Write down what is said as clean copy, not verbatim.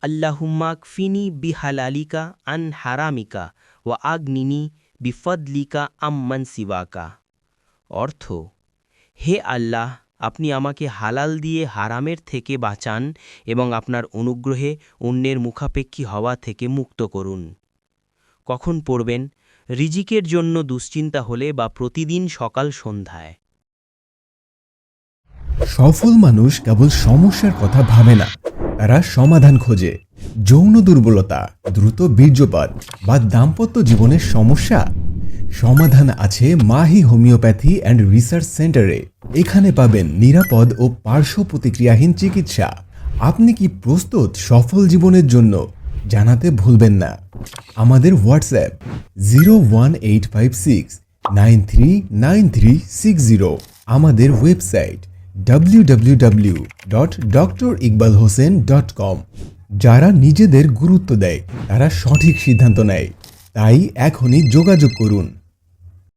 আল্লাহুম্মা কফিনি বিহালালিকা আন হারামিকা ওয়া আগনিনি বিফদলিকা আম্মান সিওয়াকা। অর্থ, হে আল্লাহ, আপনি আমাকে হালাল দিয়ে হারামের থেকে বাঁচান এবং আপনার অনুগ্রহে অন্যের মুখাপেক্ষী হওয়া থেকে মুক্ত করুন। কখন পড়বেন? রিজিকের জন্য দুশ্চিন্তা হলে বা প্রতিদিন সকাল সন্ধ্যায়। সফল মানুষ কেবল সমস্যার কথা ভাবে না, তারা সমাধান খোঁজে। যৌন দুর্বলতা, দ্রুত বীর্যপাত বা দাম্পত্য জীবনের সমস্যা? সমাধান আছে মাহি হোমিওপ্যাথি অ্যান্ড রিসার্চ সেন্টারে। এখানে পাবেন নিরাপদ ও পার্শ্ব প্রতিক্রিয়াহীন চিকিৎসা। আপনি কি প্রস্তুত সফল জীবনের জন্য? জানাতে ভুলবেন না। আমাদের হোয়াটসঅ্যাপ 01856939360। আমাদের ওয়েবসাইট www.driqbalhosen.com। যারা নিজেদের গুরুত্ব দেয় তারা সঠিক সিদ্ধান্ত নেয়, তাই এখনই যোগাযোগ করুন।